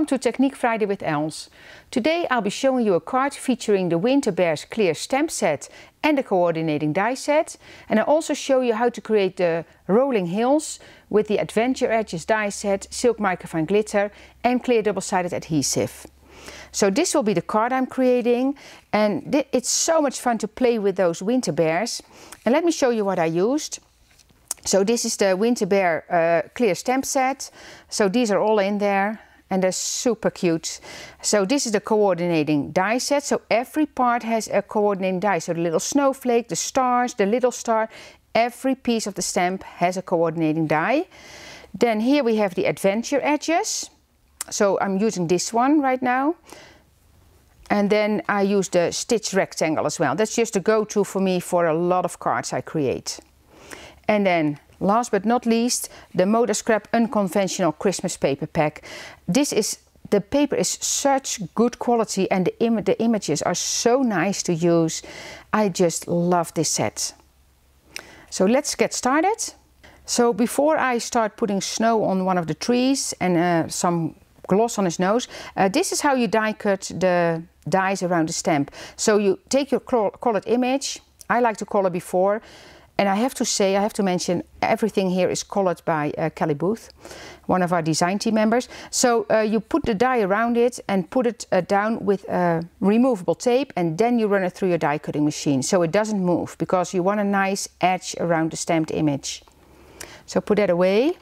Welcome to Technique Friday with Els. Today I'll be showing you a card featuring the Winter Bears clear stamp set and the coordinating die set, and I'll also show you how to create the rolling hills with the Adventure Edges die set, silk microfine glitter and clear double-sided adhesive. So this will be the card I'm creating, and it's so much fun to play with those winter bears. And let me show you what I used. So this is the Winter Bear clear stamp set. So these are all in there and they're super cute. So this is the coordinating die set. So every part has a coordinating die. So the little snowflake, the stars, the little star, every piece of the stamp has a coordinating die. Then here we have the Adventure Edges. So I'm using this one right now. And then I use the stitch rectangle as well. That's just a go-to for me for a lot of cards I create. And then, last but not least, the ModaScrap Unconventional Christmas Paper Pack. The paper is such good quality and the images are so nice to use. I just love this set. So let's get started. So before I start putting snow on one of the trees and some gloss on his nose, this is how you die cut the dies around the stamp. So you take your colored image. I like to color before. And I have to mention, everything here is colored by Kelly Booth, one of our design team members. So you put the die around it and put it down with removable tape, and then you run it through your die cutting machine so it doesn't move, because you want a nice edge around the stamped image. So put that away.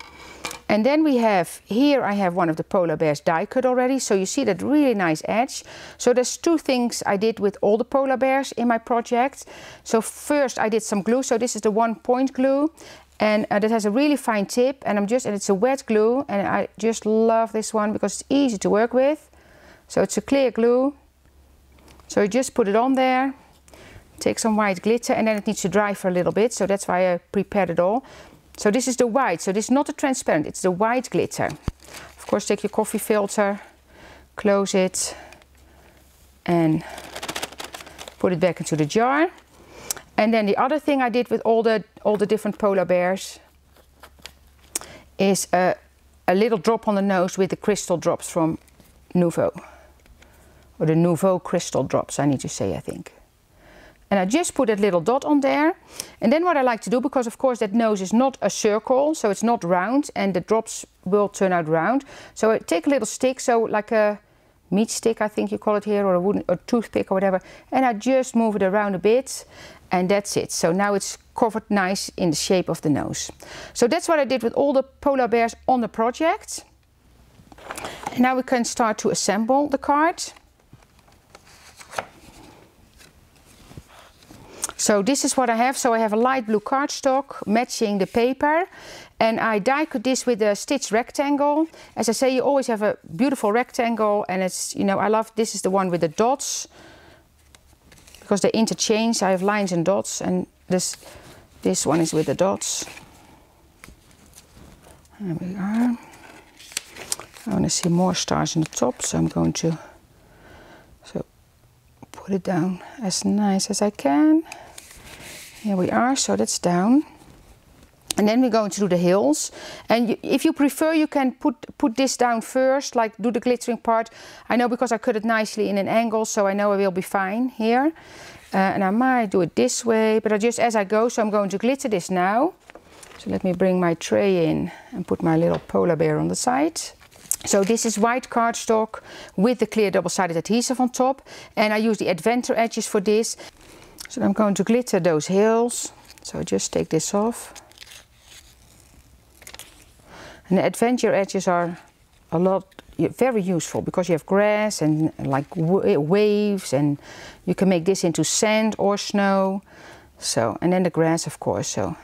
And then we have, here I have one of the polar bears die cut already. So you see that really nice edge. So there's two things I did with all the polar bears in my project. So first I did some glue. So this is the 1-point glue, and that has a really fine tip, and it's a wet glue, and I just love this one because it's easy to work with. So it's a clear glue. So you just put it on there, take some white glitter, and then it needs to dry for a little bit. So that's why I prepared it all. So this is the white, so this is not a transparent, it's the white glitter. Of course, take your coffee filter, close it and put it back into the jar. And then the other thing I did with all the different polar bears is a little drop on the nose with the crystal drops from Nuvo. Or the Nuvo crystal drops, I need to say, I think. And I just put that little dot on there. And then what I like to do, because of course that nose is not a circle, so it's not round, and the drops will turn out round. So I take a little stick, so like a meat stick, I think you call it here, or a wooden or toothpick or whatever, and I just move it around a bit, and that's it. So now it's covered nice in the shape of the nose. So that's what I did with all the polar bears on the project. And now we can start to assemble the card. So this is what I have. So I have a light blue cardstock matching the paper, and I die cut this with a stitch rectangle. As I say, you always have a beautiful rectangle, and it's, you know, I love, this is the one with the dots because they interchange. I have lines and dots, and this one is with the dots. There we are. I want to see more stars on the top, so I'm going to put it down as nice as I can. Here we are, so that's down. And then we're going to do the hills. And if you prefer, you can put this down first, like do the glittering part. I know, because I cut it nicely in an angle, so I know I will be fine here. And I might do it this way, but I just as I go, so I'm going to glitter this now. So let me bring my tray in and put my little polar bear on the side. So this is white cardstock with the clear double-sided adhesive on top, and I use the Adventure Edges for this. So I'm going to glitter those hills. So just take this off. And the Adventure Edges are very useful, because you have grass and like waves, and you can make this into sand or snow. So, and then the grass, of course. So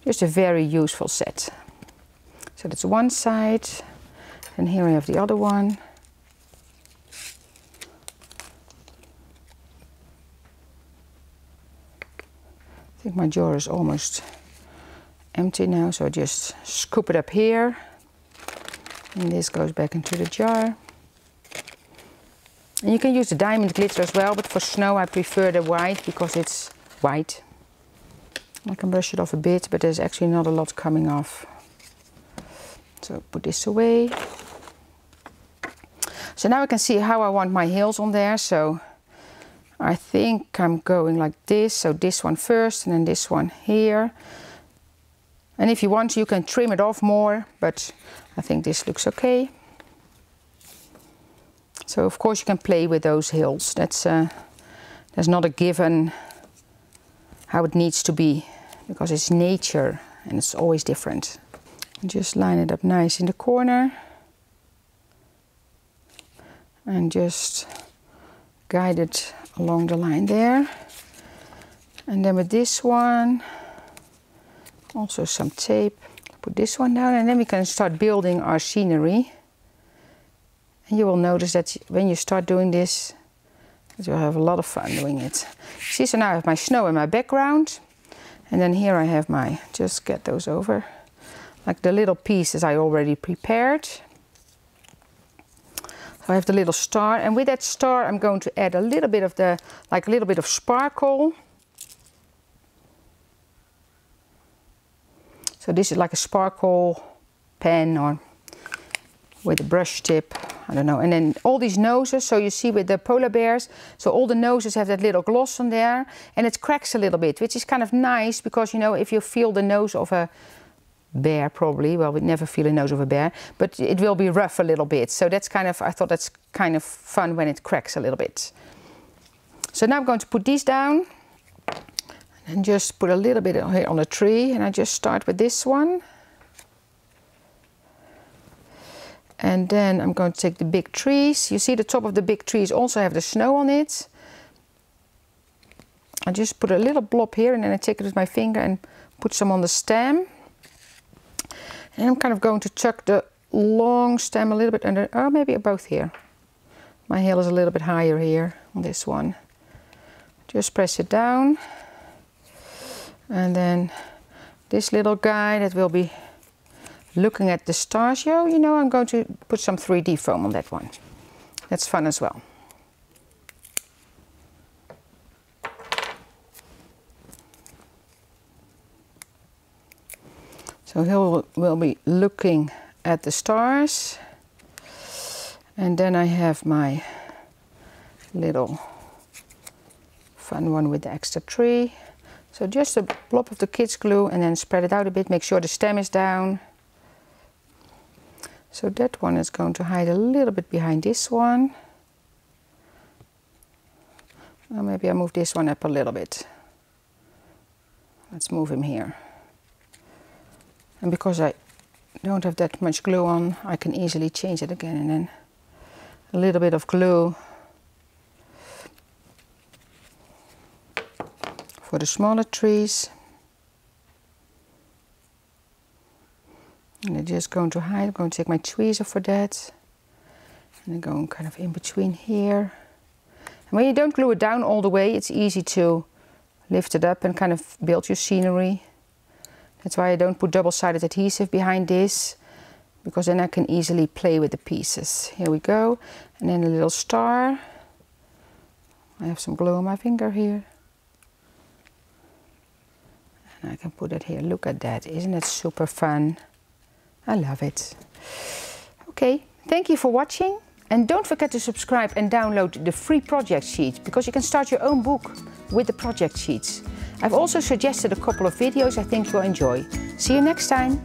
just a very useful set. So that's one side. And here I have the other one. I think my jar is almost empty now, so I just scoop it up here. And this goes back into the jar. And you can use the diamond glitter as well, but for snow I prefer the white because it's white. I can brush it off a bit, but there's actually not a lot coming off. So put this away. So now I can see how I want my hills on there. So I think I'm going like this. So this one first and then this one here. And if you want to, you can trim it off more, but I think this looks okay. So of course you can play with those hills. That's not a given how it needs to be, because it's nature and it's always different. And just line it up nice in the corner. And just guide it along the line there. And then with this one, also some tape. Put this one down and then we can start building our scenery. And you will notice that when you start doing this, you'll have a lot of fun doing it. See, so now I have my snow in my background. And then here I have my, just get those over, like the little pieces I already prepared. So I have the little star, and with that star I'm going to add a little bit of the, like a little bit of sparkle. So this is like a sparkle pen or with a brush tip, I don't know. And then all these noses, so you see with the polar bears, so all the noses have that little gloss on there, and it cracks a little bit, which is kind of nice because, you know, if you feel the nose of a bear probably, well, we'd never feel the nose of a bear, but it will be rough a little bit. So that's kind of, I thought that's kind of fun when it cracks a little bit. So now I'm going to put these down and just put a little bit here on the tree, and I just start with this one. And then I'm going to take the big trees. You see the top of the big trees also have the snow on it. I just put a little blob here and then I take it with my finger and put some on the stem. And I'm kind of going to tuck the long stem a little bit under, or maybe both here. My hill is a little bit higher here on this one. Just press it down. And then this little guy that will be looking at the stars, you know, I'm going to put some 3D foam on that one. That's fun as well. So he will be looking at the stars. And then I have my little fun one with the extra tree. So just a blob of the kids glue and then spread it out a bit, make sure the stem is down. So that one is going to hide a little bit behind this one. Or maybe I move this one up a little bit. Let's move him here. And because I don't have that much glue on, I can easily change it again. And then a little bit of glue for the smaller trees. And I'm just going to hide. I'm going to take my tweezer for that. And I'm going kind of in between here. And when you don't glue it down all the way, it's easy to lift it up and kind of build your scenery. That's why I don't put double-sided adhesive behind this, because then I can easily play with the pieces. Here we go. And then a little star. I have some glue on my finger here. And I can put it here. Look at that. Isn't it super fun? I love it. Okay, thank you for watching. And don't forget to subscribe and download the free project sheet, because you can start your own book with the project sheets. I've also suggested a couple of videos I think you'll enjoy. See you next time.